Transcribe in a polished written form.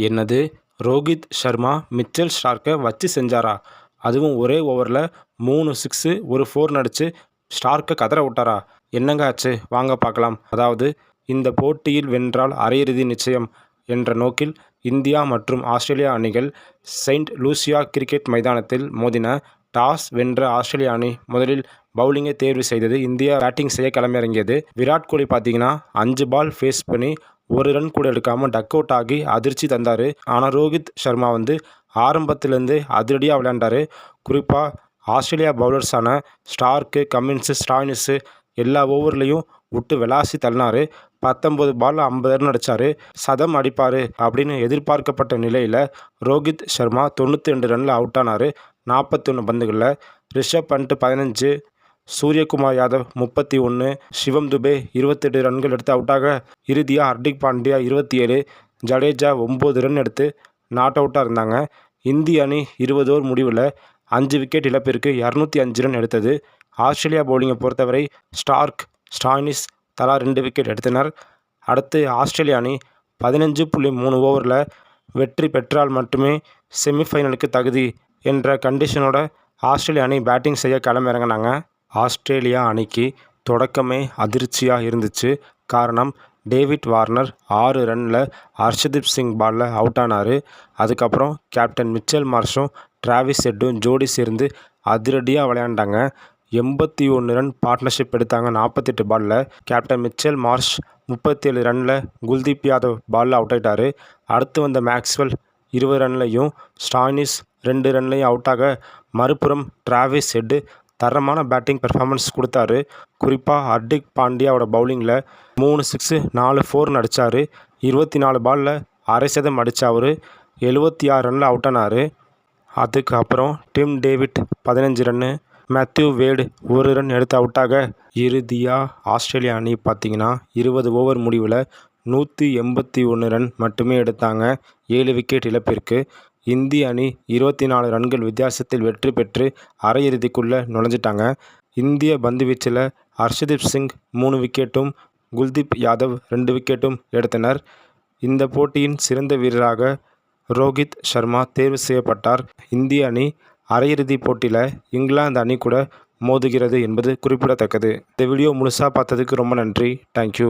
என்னது, ரோஹித் சர்மா மிச்சல் ஸ்டார்க்கை வச்சு செஞ்சாரா? அதுவும் ஒரே ஓவரில் 3 சிக்ஸு 1 4 அடிச்சு ஸ்டார்க்கை கதற விட்டாரா? என்னங்க ஆச்சு, வாங்க பார்க்கலாம். அதாவது, இந்த போட்டியில் வென்றால் அரையிறுதி நிச்சயம் என்ற நோக்கில் இந்தியா மற்றும் ஆஸ்திரேலியா அணிகள் செயின்ட் லூசியா கிரிக்கெட் மைதானத்தில் மோதின. டாஸ் வென்ற ஆஸ்திரேலிய அணி முதலில் பவுலிங்கை தேர்வு செய்தது. இந்தியா பேட்டிங் செய்ய களமிறங்கியது. விராட் கோலி பார்த்தீங்கன்னா 5 பால் ஃபேஸ் பண்ணி 1 ரன் கூட எடுக்காமல் டக் அவுட் ஆகி அதிர்ச்சி தந்தார். ஆனால் ரோஹித் சர்மா ஆரம்பத்திலேருந்தே அதிரடியாக விளையாண்டார். குறிப்பாக ஆஸ்திரேலியா பவுலர்ஸான ஸ்டார்க்கு, கமின்ஸு, ஸ்டாய்னிஸு எல்லா ஓவர்லேயும் விட்டு விளாசி தள்ளினார். 19 பாலில் 50 ரன் அடித்தார். சதம் அடிப்பார் அப்படின்னு எதிர்பார்க்கப்பட்ட நிலையில் ரோஹித் சர்மா 92 ரனில் அவுட் ஆனார். 41 பந்துகளில். ரிஷப் பண்ட் 15, சூரியகுமார் யாதவ் 31, சிவம் துபே 28 ரன்கள் எடுத்து அவுட்டாக, இறுதியாக ஹர்திக் பாண்டியா 27, ஜடேஜா 9 ரன் எடுத்து நாட் அவுட்டாக இருந்தாங்க. இந்திய அணி 20 ஓவர் முடிவில் 5 விக்கெட் இழப்பிற்கு 205 ரன் எடுத்தது. ஆஸ்திரேலியா பவுலிங்கை பொறுத்தவரை ஸ்டார்க், ஸ்டாய்னிஸ் தலா 2 விக்கெட் எடுத்தனர். அடுத்து ஆஸ்திரேலிய அணி 15.3 ஓவரில் வெற்றி பெற்றால் மட்டுமே செமிஃபைனலுக்கு தகுதி என்ற கண்டிஷனோட ஆஸ்திரேலிய அணி பேட்டிங் செய்ய களமிறங்கினாங்க. ஆஸ்திரேலியா அணிக்கு தொடக்கமே அதிர்ச்சியாக இருந்துச்சு. காரணம், டேவிட் வார்னர் 6 ரனில் ஹர்ஷதீப் சிங் பாலில் அவுட் ஆனார். அதுக்கப்புறம் கேப்டன் மிச்சல் மார்ஷும் டிராவிஸ் ஹெட்டும் ஜோடி சேர்ந்து அதிரடியாக விளையாண்டாங்க. 81 ரன் பார்ட்னர்ஷிப் எடுத்தாங்க 48 பாலில். Captain Mitchell Marsh 37 Ranil Kuldeep Yadav பாலில் அவுட் ஆகிட்டார். அடுத்து வந்த மேக்ஸ்வெல் 20 ரன்லையும், ஸ்டாய்னிஸ் 2 ரன்லையும் அவுட்டாக, மறுபுறம் டிராவிஸ் ஹெட்டு தரமான பேட்டிங் பெர்ஃபார்மன்ஸ் கொடுத்தாரு. குறிப்பாக ஹர்திக் பாண்டியாவோட பவுலிங்கில் 3 சிக்ஸு 4 4 அடித்தார். 24 பாலில் அரை சதம் அடித்த அவர் 76 ரனில் அவுட் ஆனார். அதுக்கப்புறம் டிம் டேவிட் 15 ரன்னு, மேத்யூ வேடு 1 ரன் எடுத்து அவுட்டாக, இறுதியாக ஆஸ்திரேலியா அணி பார்த்தீங்கன்னா 20 ஓவர் முடிவில் 181 ரன் மட்டுமே எடுத்தாங்க 7 விக்கெட் இழப்பிற்கு. இந்திய அணி 24 ரன்கள் வித்தியாசத்தில் வெற்றி பெற்று அரையிறுதிக்குள்ளே நுழைஞ்சிட்டாங்க. இந்திய பந்துவீச்சில் ஹர்ஷதீப் சிங் 3 விக்கெட்டும், குல்தீப் யாதவ் 2 விக்கெட்டும் எடுத்தனர். இந்த போட்டியின் சிறந்த வீரராக ரோஹித் சர்மா தேர்வு செய்யப்பட்டார். இந்திய அணி அரையிறுதி போட்டியில் இங்கிலாந்து அணி கூட மோதுகிறது என்பது குறிப்பிடத்தக்கது. இந்த வீடியோ முழுசாக பார்த்ததுக்கு ரொம்ப நன்றி. தேங்க்யூ.